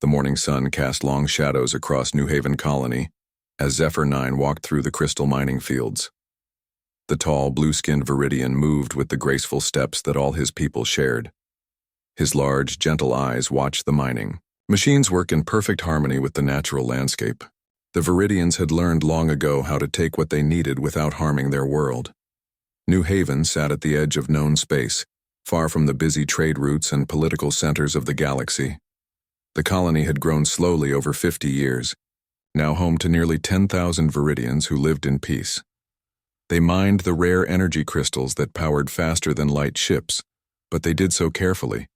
The morning sun cast long shadows across New Haven Colony as Zephyr 9 walked through the crystal mining fields. The tall, blue-skinned Viridian moved with the graceful steps that all his people shared. His large, gentle eyes watched the mining. Machines work in perfect harmony with the natural landscape. The Viridians had learned long ago how to take what they needed without harming their world. New Haven sat at the edge of known space, far from the busy trade routes and political centers of the galaxy. The colony had grown slowly over 50 years, now home to nearly 10,000 Viridians who lived in peace. They mined the rare energy crystals that powered faster than light ships, but they did so carefully.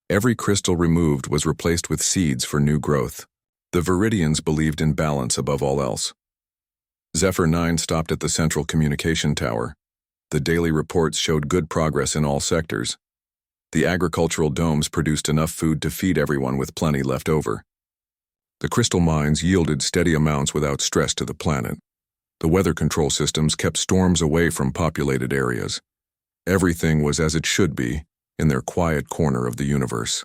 Every crystal removed was replaced with seeds for new growth. The Viridians believed in balance above all else. Zephyr 9 stopped at the central communication tower. The daily reports showed good progress in all sectors. The agricultural domes produced enough food to feed everyone with plenty left over. The crystal mines yielded steady amounts without stress to the planet. The weather control systems kept storms away from populated areas. Everything was as it should be in their quiet corner of the universe.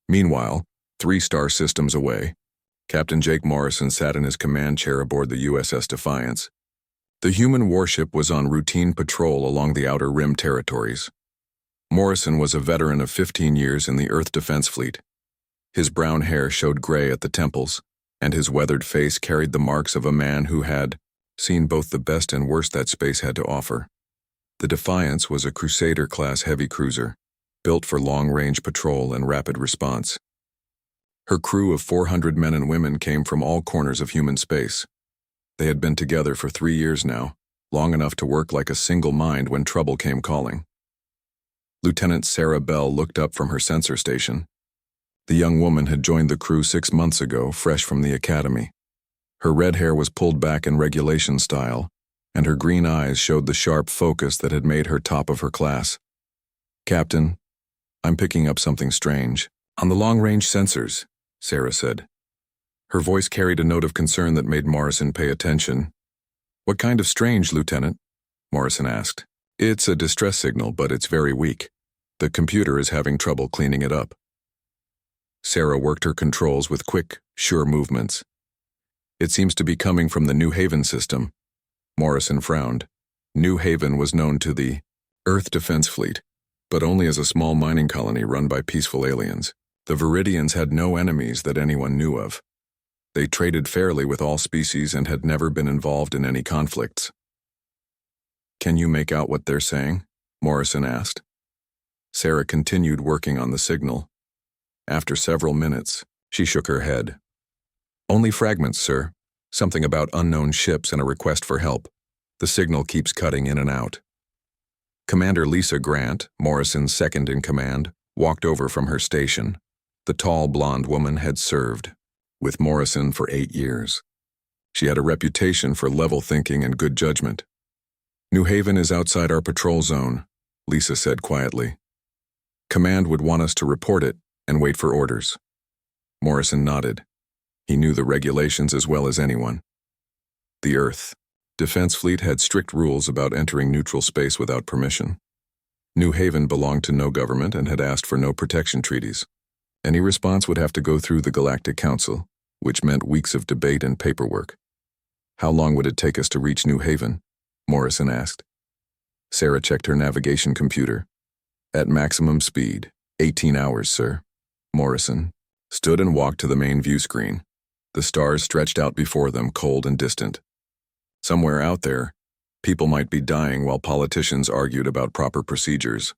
Meanwhile, 3 star systems away, Captain Jake Morrison sat in his command chair aboard the USS Defiance. The human warship was on routine patrol along the Outer Rim territories. Morrison was a veteran of 15 years in the Earth Defense Fleet. His brown hair showed gray at the temples, and his weathered face carried the marks of a man who had seen both the best and worst that space had to offer. The Defiance was a Crusader-class heavy cruiser, built for long-range patrol and rapid response. Her crew of 400 men and women came from all corners of human space. They had been together for 3 years now, long enough to work like a single mind when trouble came calling. Lieutenant Sarah Bell looked up from her sensor station. The young woman had joined the crew 6 months ago, fresh from the academy. Her red hair was pulled back in regulation style, and her green eyes showed the sharp focus that had made her top of her class. "Captain, I'm picking up something strange." "On the long-range sensors," Sarah said. Her voice carried a note of concern that made Morrison pay attention. "What kind of strange, Lieutenant?" Morrison asked. "It's a distress signal, but it's very weak. The computer is having trouble cleaning it up." Sarah worked her controls with quick, sure movements. "It seems to be coming from the New Haven system." Morrison frowned. New Haven was known to the Earth Defense Fleet, but only as a small mining colony run by peaceful aliens. The Viridians had no enemies that anyone knew of. They traded fairly with all species and had never been involved in any conflicts. "Can you make out what they're saying?" Morrison asked. Sarah continued working on the signal. After several minutes, she shook her head. "Only fragments, sir. Something about unknown ships and a request for help. The signal keeps cutting in and out." Commander Lisa Grant, Morrison's second in command, walked over from her station. The tall blonde woman had served with Morrison for 8 years. She had a reputation for level thinking and good judgment. "New Haven is outside our patrol zone," Lisa said quietly. "Command would want us to report it and wait for orders." Morrison nodded. He knew the regulations as well as anyone. The Earth Defense Fleet had strict rules about entering neutral space without permission. New Haven belonged to no government and had asked for no protection treaties. Any response would have to go through the Galactic Council, which meant weeks of debate and paperwork. "How long would it take us to reach New Haven?" Morrison asked. Sarah checked her navigation computer. "At maximum speed, 18 hours, sir." Morrison stood and walked to the main view screen. The stars stretched out before them, cold and distant. Somewhere out there, people might be dying while politicians argued about proper procedures.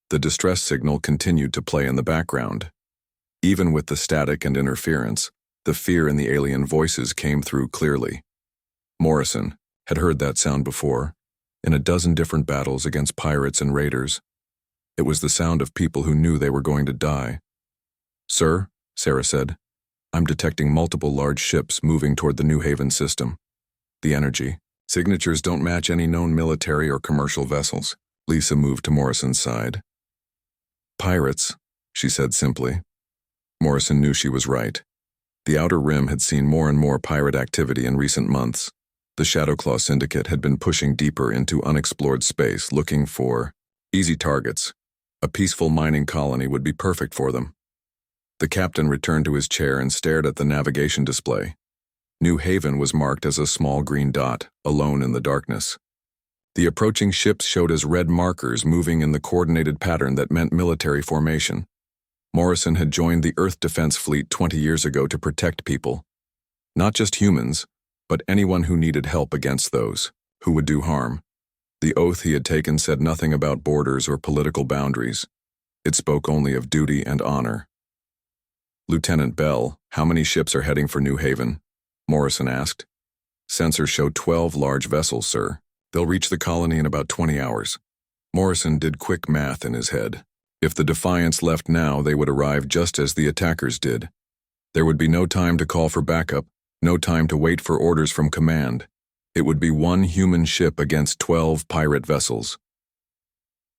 The distress signal continued to play in the background. Even with the static and interference, the fear in the alien voices came through clearly. Morrison had heard that sound before, in a dozen different battles against pirates and raiders. It was the sound of people who knew they were going to die. "Sir," Sarah said, "I'm detecting multiple large ships moving toward the New Haven system. The energy signatures don't match any known military or commercial vessels." Lisa moved to Morrison's side. "Pirates," she said simply. Morrison knew she was right. The Outer Rim had seen more and more pirate activity in recent months. The Shadowclaw Syndicate had been pushing deeper into unexplored space, looking for easy targets. A peaceful mining colony would be perfect for them. The captain returned to his chair and stared at the navigation display. New Haven was marked as a small green dot, alone in the darkness. The approaching ships showed as red markers moving in the coordinated pattern that meant military formation. Morrison had joined the Earth Defense Fleet 20 years ago to protect people. Not just humans, but anyone who needed help against those who would do harm. The oath he had taken said nothing about borders or political boundaries. It spoke only of duty and honor. Lieutenant Bell, how many ships are heading for New Haven? Morrison asked. Sensors show 12 large vessels, sir. They'll reach the colony in about 20 hours. Morrison did quick math in his head. If the Defiance left now, they would arrive just as the attackers did. There would be no time to call for backup, no time to wait for orders from command. It would be one human ship against 12 pirate vessels.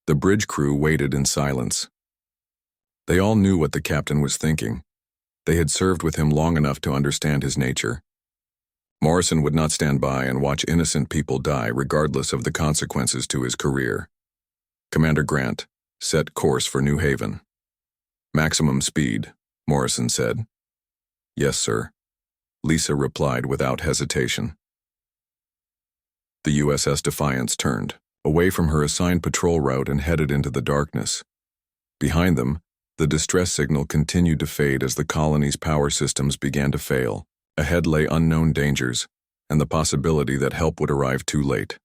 The bridge crew waited in silence. They all knew what the captain was thinking. They had served with him long enough to understand his nature. Morrison would not stand by and watch innocent people die regardless of the consequences to his career. Commander Grant, set course for New Haven. Maximum speed, Morrison said. Yes, sir. Lisa replied without hesitation. The USS Defiance turned away from her assigned patrol route and headed into the darkness. Behind them, the distress signal continued to fade as the colony's power systems began to fail. Ahead lay unknown dangers, and the possibility that help would arrive too late.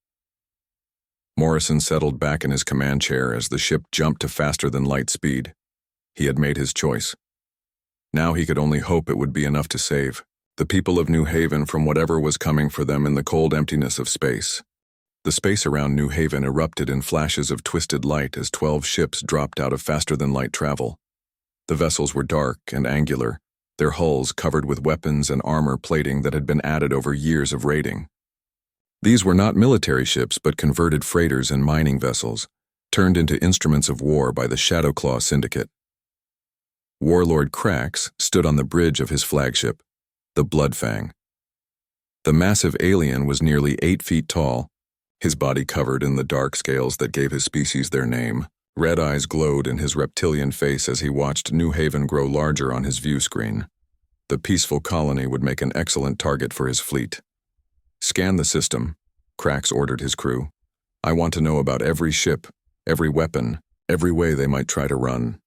Morrison settled back in his command chair as the ship jumped to faster-than-light speed. He had made his choice. Now he could only hope it would be enough to save the people of New Haven from whatever was coming for them in the cold emptiness of space. The space around New Haven erupted in flashes of twisted light as 12 ships dropped out of faster-than-light travel. The vessels were dark and angular, their hulls covered with weapons and armor plating that had been added over years of raiding. These were not military ships but converted freighters and mining vessels, turned into instruments of war by the Shadowclaw Syndicate. Warlord Krax stood on the bridge of his flagship, the Bloodfang. The massive alien was nearly 8 feet tall, his body covered in the dark scales that gave his species their name. Red eyes glowed in his reptilian face as he watched New Haven grow larger on his view screen. The peaceful colony would make an excellent target for his fleet. Scan the system, Krax ordered his crew. I want to know about every ship, every weapon, every way they might try to run.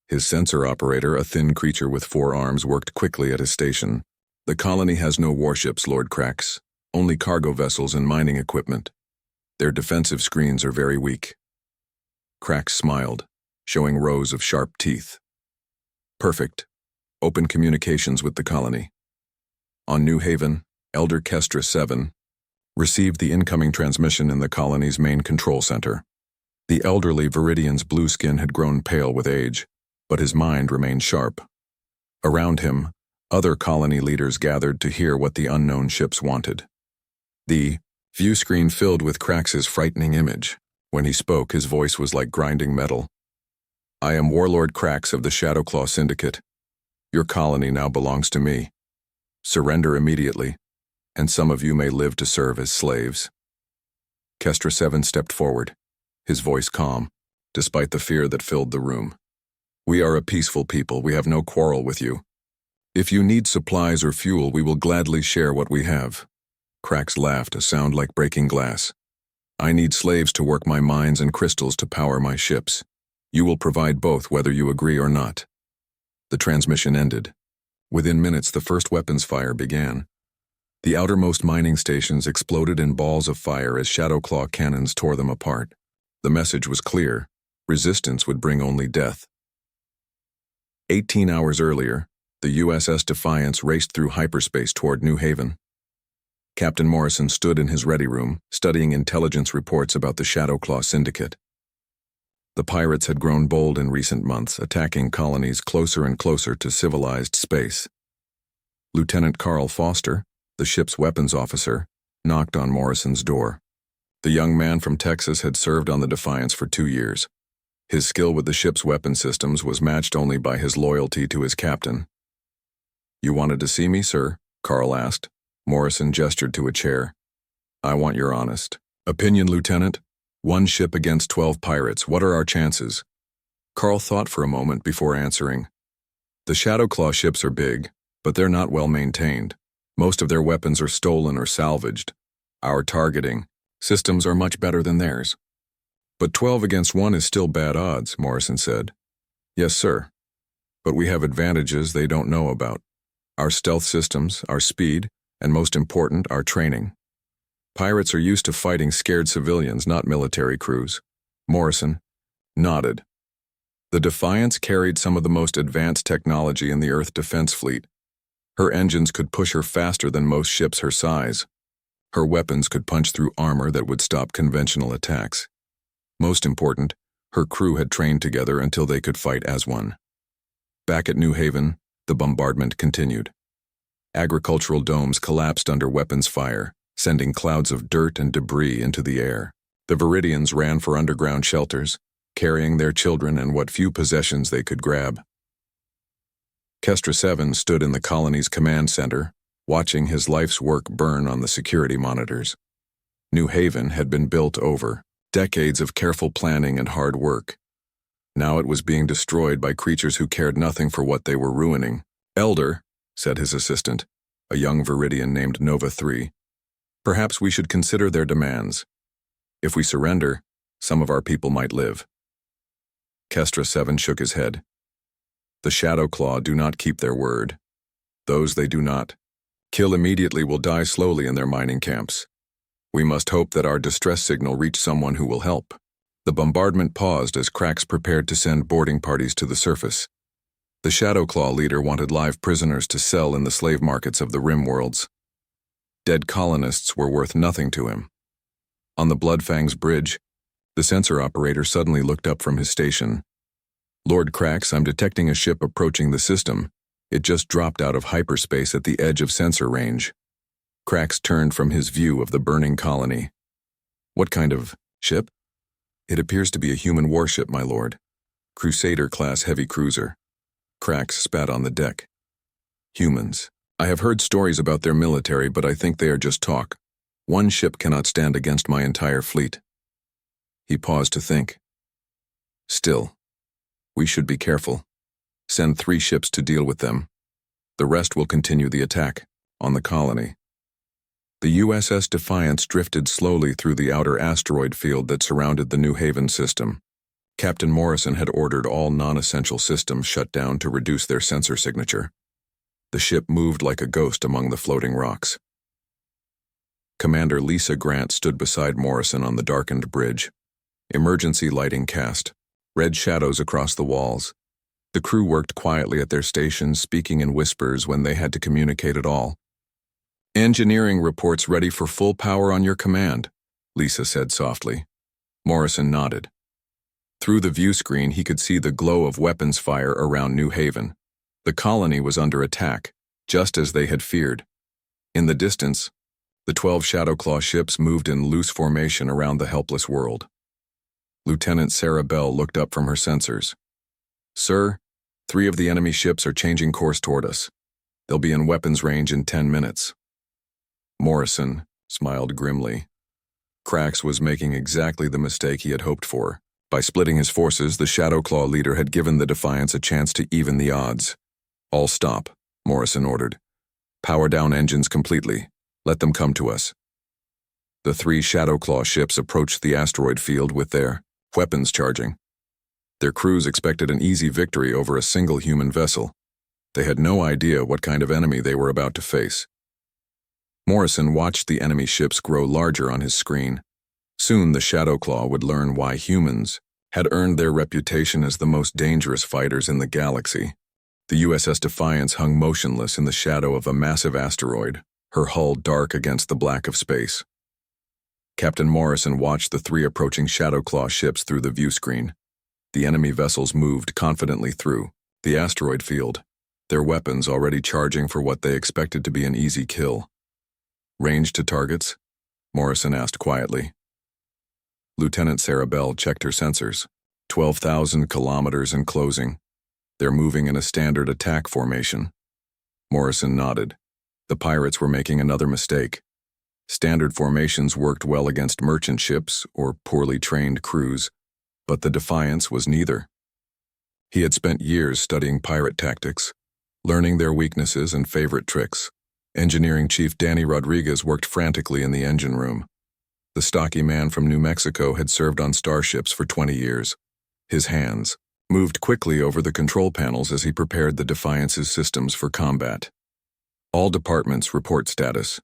His sensor operator, a thin creature with 4 arms, worked quickly at his station. The colony has no warships, Lord Krax, only cargo vessels and mining equipment. Their defensive screens are very weak. Krax smiled, showing rows of sharp teeth. Perfect. Open communications with the colony. On New Haven, Elder Kestra 7 received the incoming transmission in the colony's main control center. The elderly Viridian's blue skin had grown pale with age, but his mind remained sharp. Around him, other colony leaders gathered to hear what the unknown ships wanted. The view screen filled with Krax's frightening image. When he spoke, his voice was like grinding metal. I am Warlord Krax of the Shadowclaw Syndicate. Your colony now belongs to me. Surrender immediately, and some of you may live to serve as slaves. Kestra 7 stepped forward, his voice calm, despite the fear that filled the room. We are a peaceful people. We have no quarrel with you. If you need supplies or fuel, we will gladly share what we have. Krax laughed, a sound like breaking glass. I need slaves to work my mines and crystals to power my ships. You will provide both whether you agree or not. The transmission ended. Within minutes, the first weapons fire began. The outermost mining stations exploded in balls of fire as Shadowclaw cannons tore them apart. The message was clear. Resistance would bring only death. 18 hours earlier, the USS Defiance raced through hyperspace toward New Haven. Captain Morrison stood in his ready room, studying intelligence reports about the Shadowclaw Syndicate. The pirates had grown bold in recent months, attacking colonies closer and closer to civilized space. Lieutenant Carl Foster, the ship's weapons officer, knocked on Morrison's door. The young man from Texas had served on the Defiance for 2 years. His skill with the ship's weapon systems was matched only by his loyalty to his captain. You wanted to see me, sir? Carl asked. Morrison gestured to a chair. I want your honest opinion, Lieutenant. 1 ship against 12 pirates. What are our chances? Carl thought for a moment before answering. The Shadowclaw ships are big, but they're not well maintained. Most of their weapons are stolen or salvaged. Our targeting systems are much better than theirs. But 12 against 1 is still bad odds, Morrison said. Yes, sir. But we have advantages they don't know about. Our stealth systems, our speed, and most important, our training. Pirates are used to fighting scared civilians, not military crews. Morrison nodded. The Defiance carried some of the most advanced technology in the Earth Defense Fleet. Her engines could push her faster than most ships her size. Her weapons could punch through armor that would stop conventional attacks. Most important, her crew had trained together until they could fight as one. Back at New Haven, the bombardment continued. Agricultural domes collapsed under weapons fire, sending clouds of dirt and debris into the air. The Viridians ran for underground shelters, carrying their children and what few possessions they could grab. Kestra 7 stood in the colony's command center, watching his life's work burn on the security monitors. New Haven had been built over decades of careful planning and hard work. Now it was being destroyed by creatures who cared nothing for what they were ruining. Elder, said his assistant, a young Viridian named Nova 3, perhaps we should consider their demands. If we surrender, some of our people might live. Kestra 7 shook his head. The Shadowclaw do not keep their word. Those they do not kill immediately will die slowly in their mining camps. We must hope that our distress signal reached someone who will help. The bombardment paused as Cracks prepared to send boarding parties to the surface. The Shadowclaw leader wanted live prisoners to sell in the slave markets of the Rim worlds. Dead colonists were worth nothing to him. On the Bloodfang's bridge, the sensor operator suddenly looked up from his station. Lord Cracks, I'm detecting a ship approaching the system. It just dropped out of hyperspace at the edge of sensor range. Cracks turned from his view of the burning colony. What kind of ship? It appears to be a human warship, my lord. Crusader-class heavy cruiser. Cracks spat on the deck. Humans. I have heard stories about their military, but I think they are just talk. One ship cannot stand against my entire fleet. He paused to think. Still, we should be careful. Send 3 ships to deal with them. The rest will continue the attack on the colony. The USS Defiance drifted slowly through the outer asteroid field that surrounded the New Haven system. Captain Morrison had ordered all non-essential systems shut down to reduce their sensor signature. The ship moved like a ghost among the floating rocks. Commander Lisa Grant stood beside Morrison on the darkened bridge. Emergency lighting cast, red shadows across the walls. The crew worked quietly at their stations, speaking in whispers when they had to communicate at all. Engineering reports ready for full power on your command, Lisa said softly. Morrison nodded. Through the view screen, he could see the glow of weapons fire around New Haven. The colony was under attack, just as they had feared. In the distance, the 12 Shadowclaw ships moved in loose formation around the helpless world. Lieutenant Sarah Bell looked up from her sensors. Sir, 3 of the enemy ships are changing course toward us. They'll be in weapons range in 10 minutes. Morrison smiled grimly. Cracks was making exactly the mistake he had hoped for. By splitting his forces, the Shadowclaw leader had given the Defiance a chance to even the odds. All stop, Morrison ordered. Power down engines completely. Let them come to us. The 3 Shadowclaw ships approached the asteroid field with their weapons charging. Their crews expected an easy victory over a single human vessel. They had no idea what kind of enemy they were about to face. Morrison watched the enemy ships grow larger on his screen. Soon the Shadowclaw would learn why humans had earned their reputation as the most dangerous fighters in the galaxy. The USS Defiance hung motionless in the shadow of a massive asteroid, her hull dark against the black of space. Captain Morrison watched the 3 approaching Shadowclaw ships through the view screen. The enemy vessels moved confidently through the asteroid field, their weapons already charging for what they expected to be an easy kill. Range to targets? Morrison asked quietly. Lieutenant Sarah Bell checked her sensors. 12,000 kilometers and closing. They're moving in a standard attack formation. Morrison nodded. The pirates were making another mistake. Standard formations worked well against merchant ships or poorly trained crews, but the Defiance was neither. He had spent years studying pirate tactics, learning their weaknesses and favorite tricks. Engineering Chief Danny Rodriguez worked frantically in the engine room. The stocky man from New Mexico had served on starships for 20 years. His hands moved quickly over the control panels as he prepared the Defiance's systems for combat. All departments report status.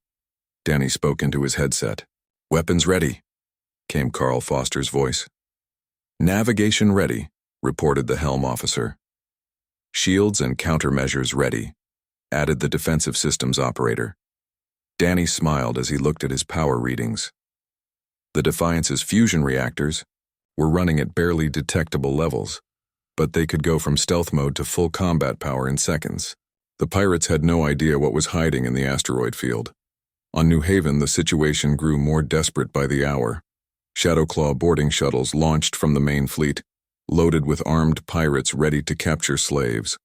Danny spoke into his headset. Weapons ready, came Carl Foster's voice. Navigation ready, reported the helm officer. Shields and countermeasures ready, added the defensive systems operator. Danny smiled as he looked at his power readings. The Defiance's fusion reactors were running at barely detectable levels, but they could go from stealth mode to full combat power in seconds. The pirates had no idea what was hiding in the asteroid field. On New Haven, the situation grew more desperate by the hour. Shadowclaw boarding shuttles launched from the main fleet, loaded with armed pirates ready to capture slaves.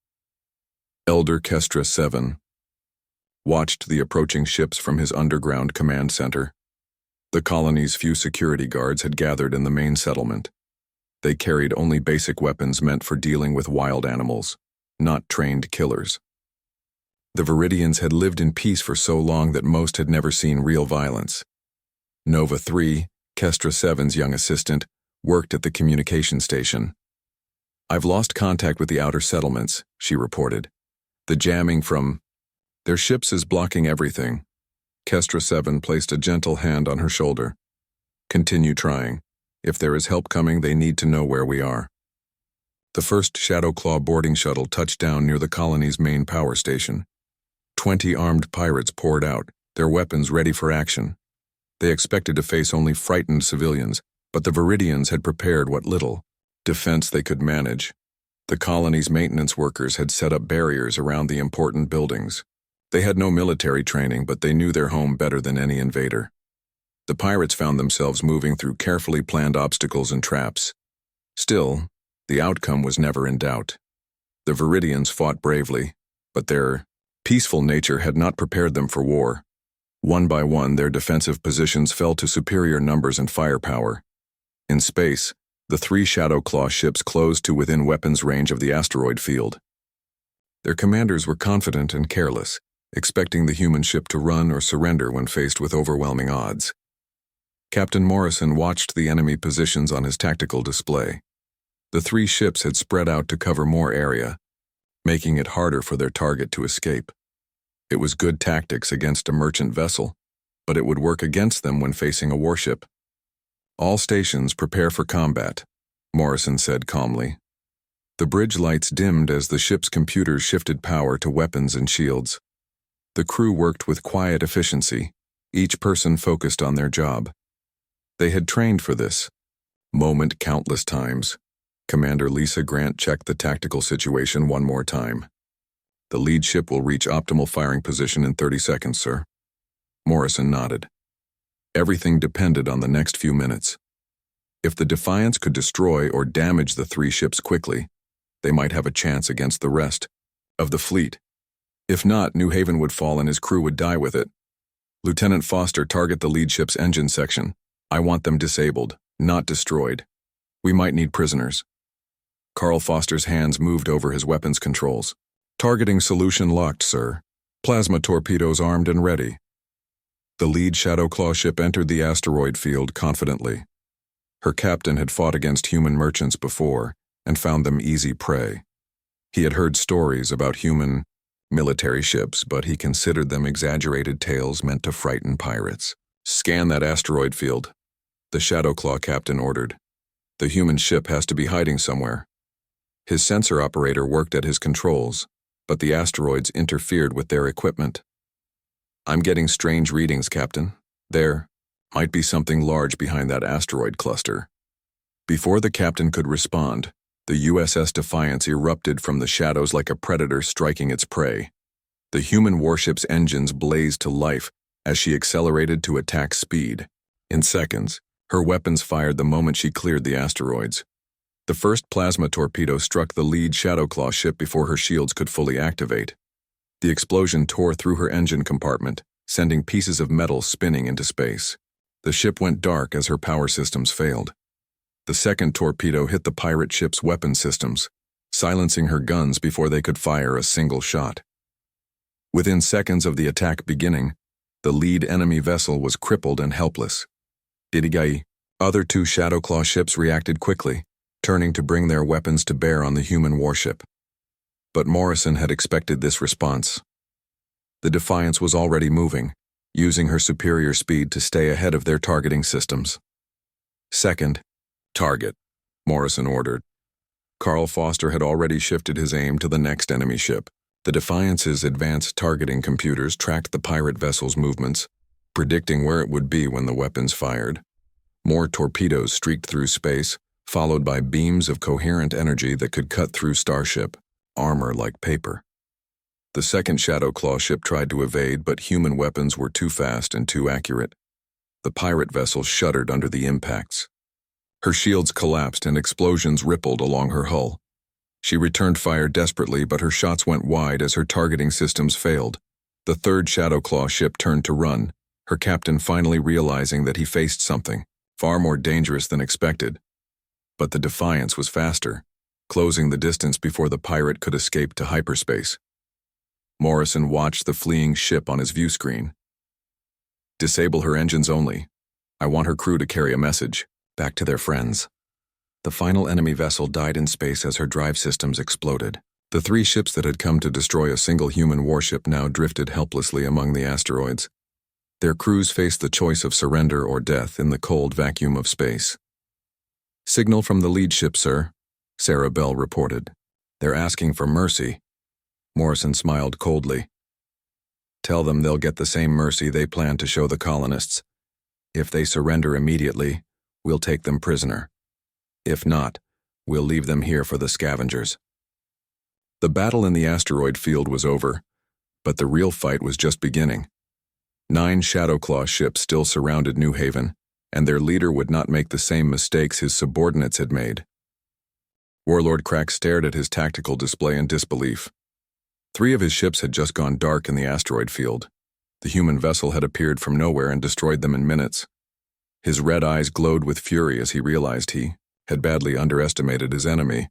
Elder Kestra 7 watched the approaching ships from his underground command center. The colony's few security guards had gathered in the main settlement. They carried only basic weapons meant for dealing with wild animals, not trained killers. The Viridians had lived in peace for so long that most had never seen real violence. Nova 3, Kestra 7's young assistant, worked at the communication station. I've lost contact with the outer settlements, she reported. The jamming from their ships is blocking everything. Kestra 7 placed a gentle hand on her shoulder. Continue trying. If there is help coming, they need to know where we are. The first Shadowclaw boarding shuttle touched down near the colony's main power station. 20 armed pirates poured out, their weapons ready for action. They expected to face only frightened civilians, but the Viridians had prepared what little defense they could manage. The colony's maintenance workers had set up barriers around the important buildings. They had no military training, but they knew their home better than any invader. The pirates found themselves moving through carefully planned obstacles and traps. Still, the outcome was never in doubt. The Viridians fought bravely, but their peaceful nature had not prepared them for war. One by one, their defensive positions fell to superior numbers and firepower. In space, the 3 Shadowclaw ships closed to within weapons range of the asteroid field. Their commanders were confident and careless, expecting the human ship to run or surrender when faced with overwhelming odds. Captain Morrison watched the enemy positions on his tactical display. The 3 ships had spread out to cover more area, making it harder for their target to escape. It was good tactics against a merchant vessel, but it would work against them when facing a warship. All stations prepare for combat, Morrison said calmly. The bridge lights dimmed as the ship's computers shifted power to weapons and shields. The crew worked with quiet efficiency, each person focused on their job. They had trained for this moment countless times. Commander Lisa Grant checked the tactical situation one more time. The lead ship will reach optimal firing position in 30 seconds, sir. Morrison nodded. Everything depended on the next few minutes. If the Defiance could destroy or damage the 3 ships quickly, they might have a chance against the rest of the fleet. If not, New Haven would fall and his crew would die with it. Lieutenant Foster, target the lead ship's engine section. I want them disabled, not destroyed. We might need prisoners. Carl Foster's hands moved over his weapons controls. Targeting solution locked, sir. Plasma torpedoes armed and ready. The lead Shadowclaw ship entered the asteroid field confidently. Her captain had fought against human merchants before and found them easy prey. He had heard stories about human military ships, but he considered them exaggerated tales meant to frighten pirates. Scan that asteroid field, the Shadowclaw captain ordered. The human ship has to be hiding somewhere. His sensor operator worked at his controls, but the asteroids interfered with their equipment. I'm getting strange readings, Captain. There might be something large behind that asteroid cluster. Before the captain could respond, the USS Defiance erupted from the shadows like a predator striking its prey. The human warship's engines blazed to life as she accelerated to attack speed. In seconds, her weapons fired the moment she cleared the asteroids. The first plasma torpedo struck the lead Shadowclaw ship before her shields could fully activate. The explosion tore through her engine compartment, sending pieces of metal spinning into space. The ship went dark as her power systems failed. The second torpedo hit the pirate ship's weapon systems, silencing her guns before they could fire a single shot. Within seconds of the attack beginning, the lead enemy vessel was crippled and helpless. Didigai. Other two Shadowclaw ships reacted quickly, turning to bring their weapons to bear on the human warship. But Morrison had expected this response. The Defiance was already moving, using her superior speed to stay ahead of their targeting systems. Second, target, Morrison ordered. Carl Foster had already shifted his aim to the next enemy ship. The Defiance's advanced targeting computers tracked the pirate vessel's movements, predicting where it would be when the weapons fired. More torpedoes streaked through space, followed by beams of coherent energy that could cut through starship, armor like paper. The second Shadowclaw ship tried to evade, but human weapons were too fast and too accurate. The pirate vessel shuddered under the impacts. Her shields collapsed and explosions rippled along her hull. She returned fire desperately, but her shots went wide as her targeting systems failed. The third Shadowclaw ship turned to run, her captain finally realizing that he faced something far more dangerous than expected. But the Defiance was faster, closing the distance before the pirate could escape to hyperspace. Morrison watched the fleeing ship on his view screen. Disable her engines only. I want her crew to carry a message back to their friends. The final enemy vessel died in space as her drive systems exploded. The three ships that had come to destroy a single human warship now drifted helplessly among the asteroids. Their crews faced the choice of surrender or death in the cold vacuum of space. Signal from the lead ship, sir, Sarah Bell reported. They're asking for mercy. Morrison smiled coldly. Tell them they'll get the same mercy they plan to show the colonists. If they surrender immediately, we'll take them prisoner. If not, we'll leave them here for the scavengers. The battle in the asteroid field was over, but the real fight was just beginning. 9 Shadowclaw ships still surrounded New Haven, and their leader would not make the same mistakes his subordinates had made. Warlord Crack stared at his tactical display in disbelief. 3 of his ships had just gone dark in the asteroid field. The human vessel had appeared from nowhere and destroyed them in minutes. His red eyes glowed with fury as he realized he had badly underestimated his enemy.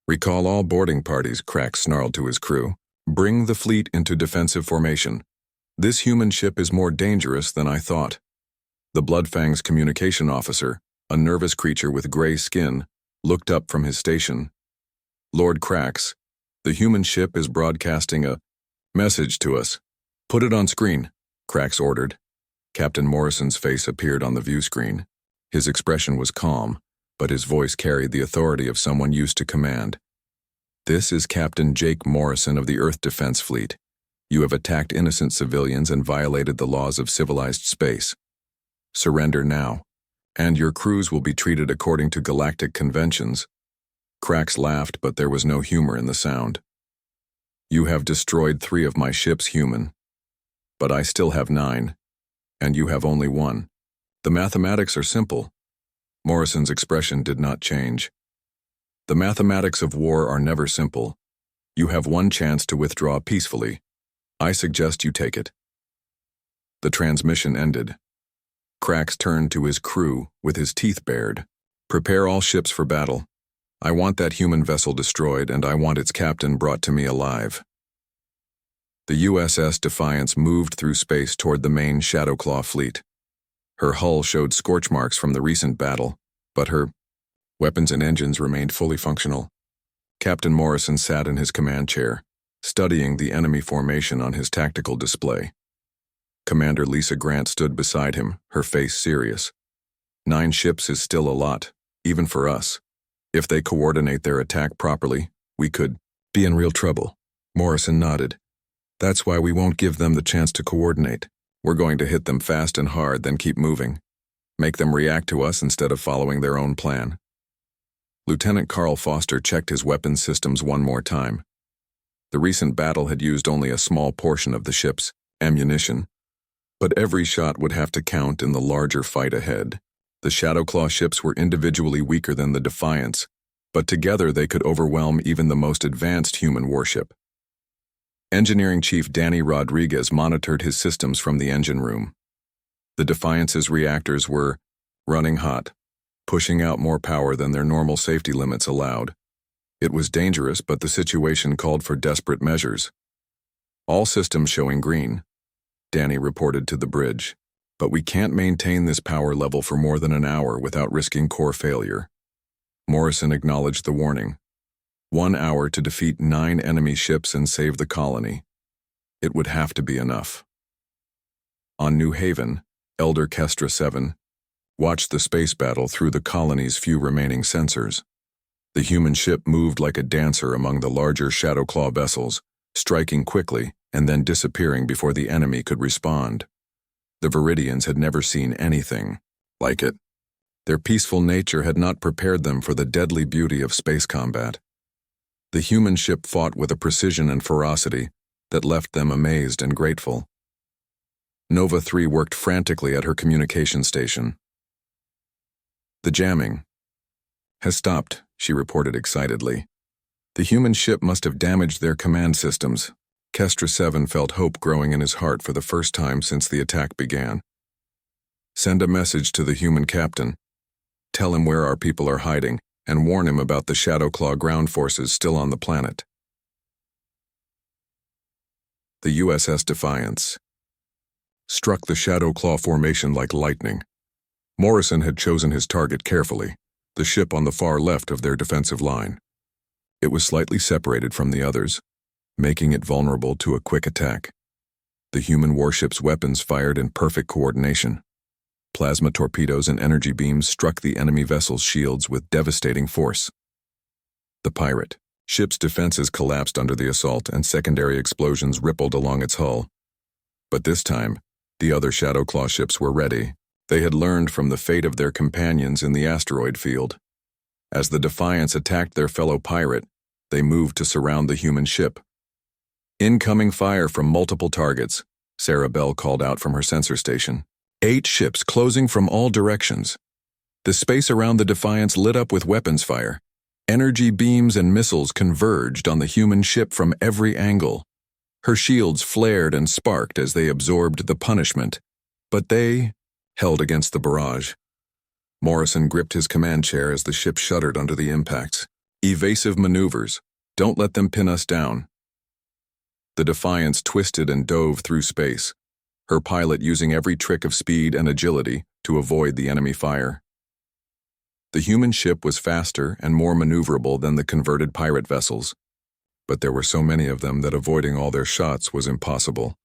Recall all boarding parties, Crack snarled to his crew. Bring the fleet into defensive formation. This human ship is more dangerous than I thought. The Bloodfang's communication officer, a nervous creature with gray skin, looked up from his station. Lord Cracks, the human ship is broadcasting a message to us. Put it on screen, Cracks ordered. Captain Morrison's face appeared on the view screen. His expression was calm, but his voice carried the authority of someone used to command. This is Captain Jake Morrison of the Earth Defense Fleet. You have attacked innocent civilians and violated the laws of civilized space. Surrender now, and your crews will be treated according to galactic conventions. Cracks laughed, but there was no humor in the sound. You have destroyed 3 of my ships, human. But I still have 9, and you have only 1. The mathematics are simple. Morrison's expression did not change. The mathematics of war are never simple. You have 1 chance to withdraw peacefully. I suggest you take it. The transmission ended. Cracks turned to his crew with his teeth bared. Prepare all ships for battle. I want that human vessel destroyed, and I want its captain brought to me alive. The USS Defiance moved through space toward the main Shadowclaw fleet. Her hull showed scorch marks from the recent battle, but her weapons and engines remained fully functional. Captain Morrison sat in his command chair, studying the enemy formation on his tactical display. Commander Lisa Grant stood beside him, her face serious. 9 ships is still a lot, even for us. If they coordinate their attack properly, we could be in real trouble. Morrison nodded. That's why we won't give them the chance to coordinate. We're going to hit them fast and hard, then keep moving. Make them react to us instead of following their own plan. Lieutenant Carl Foster checked his weapons systems one more time. The recent battle had used only a small portion of the ship's ammunition, but every shot would have to count in the larger fight ahead. The Shadowclaw ships were individually weaker than the Defiance, but together they could overwhelm even the most advanced human warship. Engineering Chief Danny Rodriguez monitored his systems from the engine room. The Defiance's reactors were running hot, pushing out more power than their normal safety limits allowed. It was dangerous, but the situation called for desperate measures. All systems showing green, Danny reported to the bridge. But we can't maintain this power level for more than an hour without risking core failure. Morrison acknowledged the warning. 1 hour to defeat 9 enemy ships and save the colony. It would have to be enough. On New Haven, Elder Kestra 7 watched the space battle through the colony's few remaining sensors. The human ship moved like a dancer among the larger Shadowclaw vessels, striking quickly and then disappearing before the enemy could respond. The Viridians had never seen anything like it. Their peaceful nature had not prepared them for the deadly beauty of space combat. The human ship fought with a precision and ferocity that left them amazed and grateful. Nova 3 worked frantically at her communication station. "The jamming has stopped," she reported excitedly. "The human ship must have damaged their command systems." Kestra 7 felt hope growing in his heart for the first time since the attack began. "Send a message to the human captain. Tell him where our people are hiding, and warn him about the Shadowclaw ground forces still on the planet." The USS Defiance struck the Shadowclaw formation like lightning. Morrison had chosen his target carefully, the ship on the far left of their defensive line. It was slightly separated from the others, making it vulnerable to a quick attack. The human warship's weapons fired in perfect coordination. Plasma torpedoes and energy beams struck the enemy vessel's shields with devastating force. The pirate ship's defenses collapsed under the assault and secondary explosions rippled along its hull. But this time, the other Shadowclaw ships were ready. They had learned from the fate of their companions in the asteroid field. As the Defiance attacked their fellow pirate, they moved to surround the human ship. "Incoming fire from multiple targets," Sarah Bell called out from her sensor station. 8 ships closing from all directions. The space around the Defiance lit up with weapons fire. Energy beams and missiles converged on the human ship from every angle. Her shields flared and sparked as they absorbed the punishment, but they held against the barrage. Morrison gripped his command chair as the ship shuddered under the impacts. "Evasive maneuvers. Don't let them pin us down." The Defiance twisted and dove through space, her pilot using every trick of speed and agility to avoid the enemy fire. The human ship was faster and more maneuverable than the converted pirate vessels, but there were so many of them that avoiding all their shots was impossible.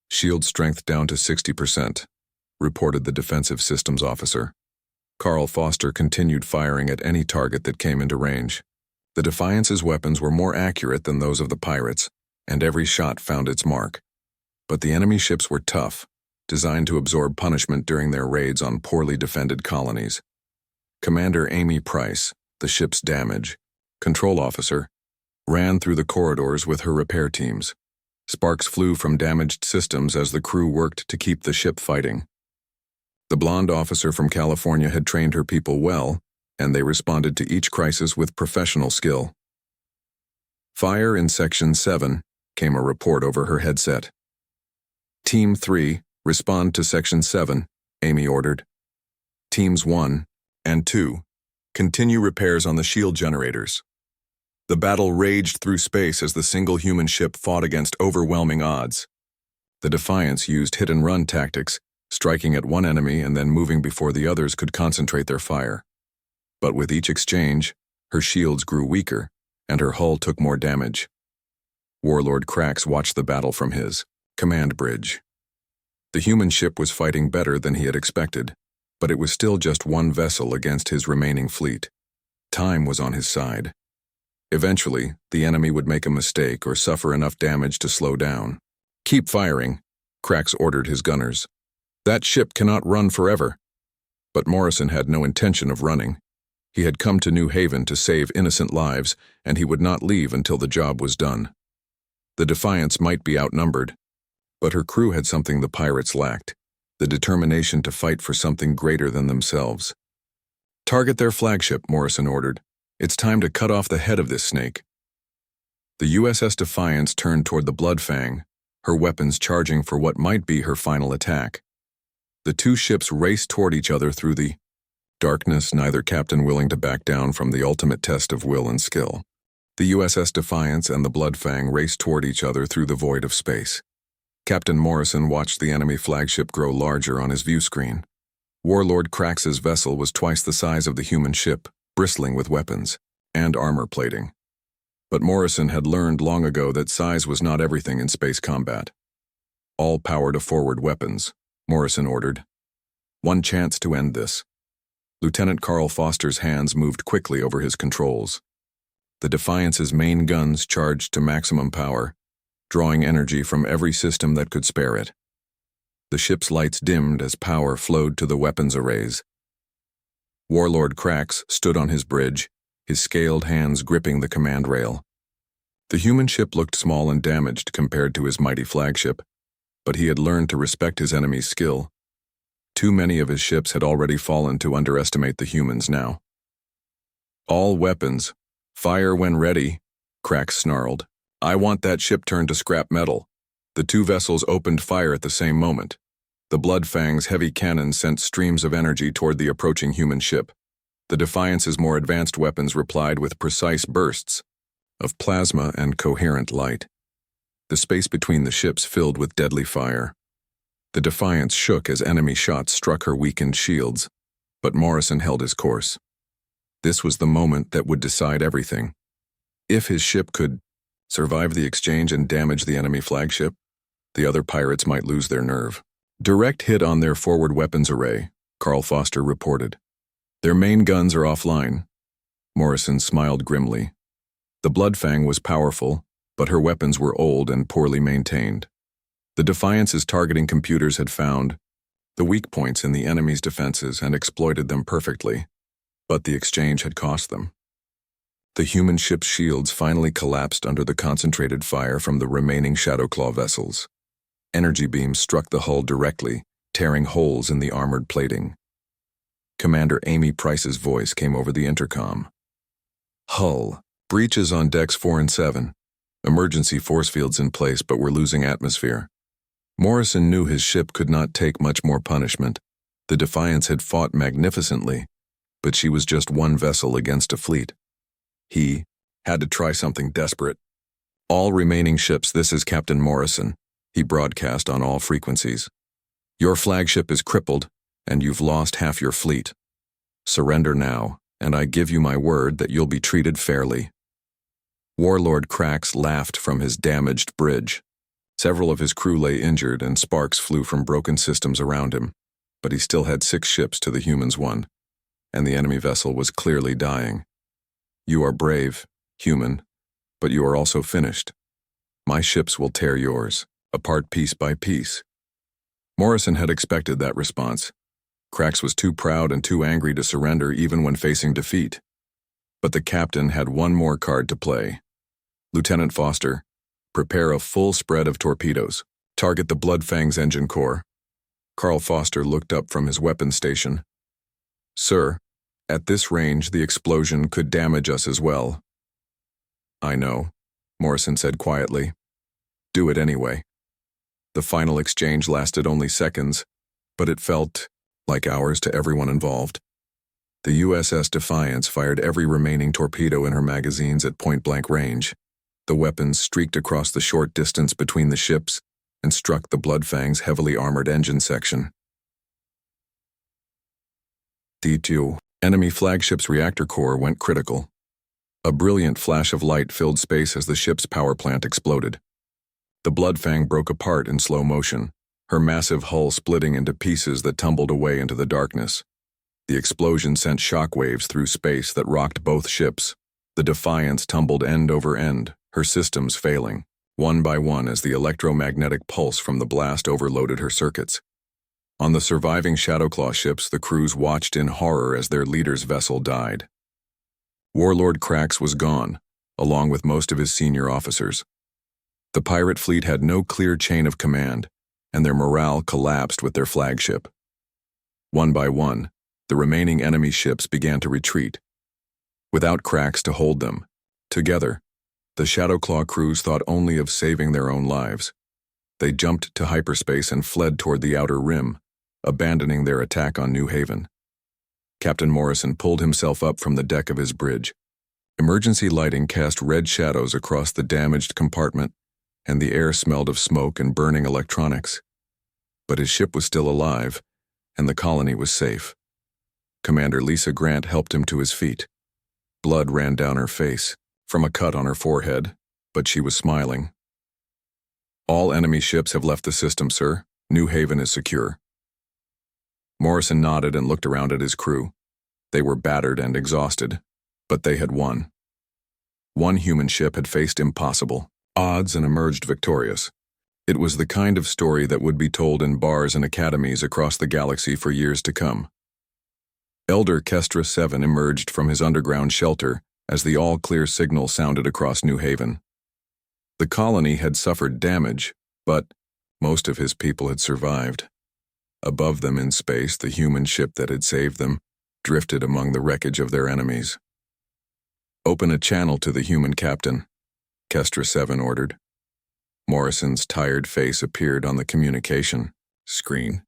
"Shield strength down to 60%, reported the defensive systems officer. Carl Foster continued firing at any target that came into range. The Defiance's weapons were more accurate than those of the pirates, and every shot found its mark. But the enemy ships were tough, designed to absorb punishment during their raids on poorly defended colonies. Commander Amy Price, the ship's damage control officer, ran through the corridors with her repair teams. Sparks flew from damaged systems as the crew worked to keep the ship fighting. The blonde officer from California had trained her people well, and they responded to each crisis with professional skill. "Fire in Section 7, came a report over her headset. "Team 3, respond to Section 7, Amy ordered. Teams 1 and 2, continue repairs on the shield generators. The battle raged through space as the single human ship fought against overwhelming odds. The Defiance used hit-and-run tactics, striking at one enemy and then moving before the others could concentrate their fire. But with each exchange, her shields grew weaker, and her hull took more damage. Warlord Krax watched the battle from his command bridge. The human ship was fighting better than he had expected, but it was still just one vessel against his remaining fleet. Time was on his side. Eventually, the enemy would make a mistake or suffer enough damage to slow down. "Keep firing," Krax ordered his gunners. "That ship cannot run forever." But Morrison had no intention of running. He had come to New Haven to save innocent lives, and he would not leave until the job was done. The Defiance might be outnumbered, but her crew had something the pirates lacked, the determination to fight for something greater than themselves. "Target their flagship," Morrison ordered. "It's time to cut off the head of this snake." The USS Defiance turned toward the Bloodfang, her weapons charging for what might be her final attack. The two ships raced toward each other through the darkness, neither captain willing to back down from the ultimate test of will and skill. The USS Defiance and the Bloodfang raced toward each other through the void of space. Captain Morrison watched the enemy flagship grow larger on his view screen. Warlord Crax's vessel was twice the size of the human ship, bristling with weapons and armor plating. But Morrison had learned long ago that size was not everything in space combat. All power to forward weapons, Morrison ordered. One chance to end this. Lieutenant Carl Foster's hands moved quickly over his controls. The Defiance's main guns charged to maximum power, drawing energy from every system that could spare it. The ship's lights dimmed as power flowed to the weapons arrays. Warlord Crax stood on his bridge, his scaled hands gripping the command rail. The human ship looked small and damaged compared to his mighty flagship, but he had learned to respect his enemy's skill. Too many of his ships had already fallen to underestimate the humans now. "All weapons, fire when ready," Crax snarled. "I want that ship turned to scrap metal." The two vessels opened fire at the same moment. The Bloodfang's heavy cannons sent streams of energy toward the approaching human ship. The Defiance's more advanced weapons replied with precise bursts of plasma and coherent light. The space between the ships filled with deadly fire. The Defiance shook as enemy shots struck her weakened shields, but Morrison held his course. This was the moment that would decide everything. If his ship could survive the exchange and damage the enemy flagship, the other pirates might lose their nerve. "Direct hit on their forward weapons array," Carl Foster reported. "Their main guns are offline." Morrison smiled grimly. The Bloodfang was powerful, but her weapons were old and poorly maintained. The Defiance's targeting computers had found the weak points in the enemy's defenses and exploited them perfectly, but the exchange had cost them. The human ship's shields finally collapsed under the concentrated fire from the remaining Shadowclaw vessels. Energy beams struck the hull directly, tearing holes in the armored plating. Commander Amy Price's voice came over the intercom. "Hull, breaches on decks 4 and 7. Emergency force fields in place, but we're losing atmosphere." Morrison knew his ship could not take much more punishment. The Defiance had fought magnificently, but she was just one vessel against a fleet. He had to try something desperate. "All remaining ships, this is Captain Morrison," he broadcast on all frequencies. "Your flagship is crippled, and you've lost half your fleet. Surrender now, and I give you my word that you'll be treated fairly." Warlord Crax laughed from his damaged bridge. Several of his crew lay injured, and sparks flew from broken systems around him, but he still had 6 ships to the humans' 1, and the enemy vessel was clearly dying. "You are brave, human, but you are also finished. My ships will tear yours, apart piece by piece." Morrison had expected that response. Crax was too proud and too angry to surrender even when facing defeat. But the captain had one more card to play. "Lieutenant Foster, prepare a full spread of torpedoes. Target the Bloodfang's engine core." Carl Foster looked up from his weapons station. "Sir, at this range the explosion could damage us as well." "I know," Morrison said quietly. "Do it anyway." The final exchange lasted only seconds, but it felt like hours to everyone involved. The USS Defiance fired every remaining torpedo in her magazines at point-blank range. The weapons streaked across the short distance between the ships and struck the Bloodfang's heavily armored engine section. D2. Enemy flagship's reactor core went critical. A brilliant flash of light filled space as the ship's power plant exploded. The Bloodfang broke apart in slow motion, her massive hull splitting into pieces that tumbled away into the darkness. The explosion sent shockwaves through space that rocked both ships. The Defiance tumbled end over end, her systems failing, one by one as the electromagnetic pulse from the blast overloaded her circuits. On the surviving Shadowclaw ships, the crews watched in horror as their leader's vessel died. Warlord Crax was gone, along with most of his senior officers. The pirate fleet had no clear chain of command, and their morale collapsed with their flagship. One by one, the remaining enemy ships began to retreat. Without Crax to hold them, together, the Shadowclaw crews thought only of saving their own lives. They jumped to hyperspace and fled toward the outer rim, abandoning their attack on New Haven. Captain Morrison pulled himself up from the deck of his bridge. Emergency lighting cast red shadows across the damaged compartment, and the air smelled of smoke and burning electronics. But his ship was still alive, and the colony was safe. Commander Lisa Grant helped him to his feet. Blood ran down her face, from a cut on her forehead, but she was smiling. "All enemy ships have left the system, sir. New Haven is secure." Morrison nodded and looked around at his crew. They were battered and exhausted, but they had won. One human ship had faced impossible odds and emerged victorious. It was the kind of story that would be told in bars and academies across the galaxy for years to come. Elder Kestra 7 emerged from his underground shelter as the all-clear signal sounded across New Haven. The colony had suffered damage, but most of his people had survived. Above them in space, the human ship that had saved them drifted among the wreckage of their enemies. "Open a channel to the human captain," Kestra 7 ordered. Morrison's tired face appeared on the communication screen.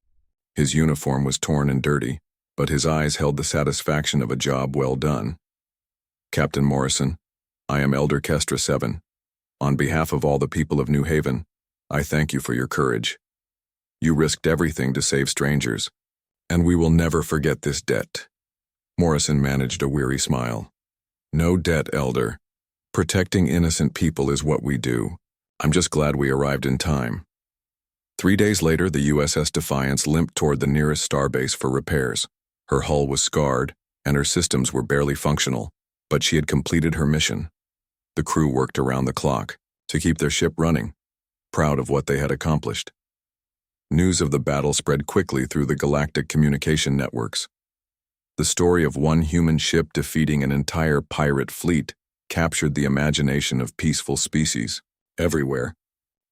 His uniform was torn and dirty, but his eyes held the satisfaction of a job well done. "Captain Morrison, I am Elder Kestra 7. On behalf of all the people of New Haven, I thank you for your courage. You risked everything to save strangers, and we will never forget this debt." Morrison managed a weary smile. "No debt, Elder. Protecting innocent people is what we do. I'm just glad we arrived in time." 3 days later, the USS Defiance limped toward the nearest starbase for repairs. Her hull was scarred, and her systems were barely functional, but she had completed her mission. The crew worked around the clock to keep their ship running, proud of what they had accomplished. News of the battle spread quickly through the galactic communication networks. The story of one human ship defeating an entire pirate fleet captured the imagination of peaceful species everywhere.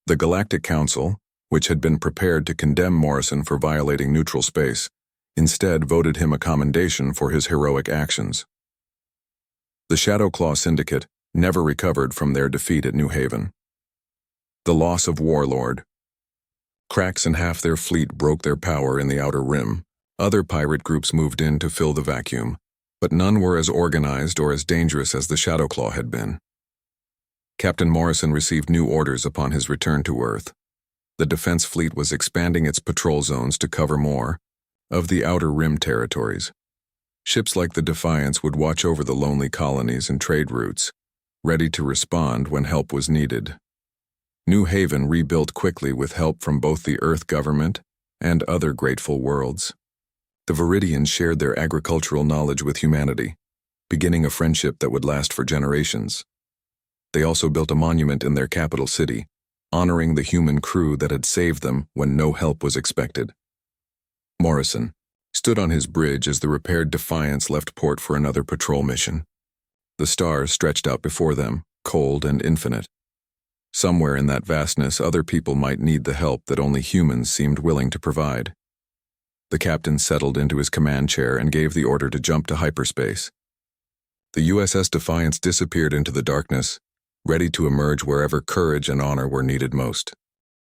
The Galactic Council, which had been prepared to condemn Morrison for violating neutral space, instead voted him a commendation for his heroic actions. The Shadowclaw Syndicate never recovered from their defeat at New Haven. The loss of Warlord. Cracks in half their fleet broke their power in the Outer Rim. Other pirate groups moved in to fill the vacuum, but none were as organized or as dangerous as the Shadowclaw had been. Captain Morrison received new orders upon his return to Earth. The Defense Fleet was expanding its patrol zones to cover more of the Outer Rim territories. Ships like the Defiance would watch over the lonely colonies and trade routes, ready to respond when help was needed. New Haven rebuilt quickly with help from both the Earth government and other grateful worlds. The Viridians shared their agricultural knowledge with humanity, beginning a friendship that would last for generations. They also built a monument in their capital city, honoring the human crew that had saved them when no help was expected. Morrison stood on his bridge as the repaired Defiance left port for another patrol mission. The stars stretched out before them, cold and infinite. Somewhere in that vastness, other people might need the help that only humans seemed willing to provide. The captain settled into his command chair and gave the order to jump to hyperspace. The USS Defiance disappeared into the darkness, ready to emerge wherever courage and honor were needed most.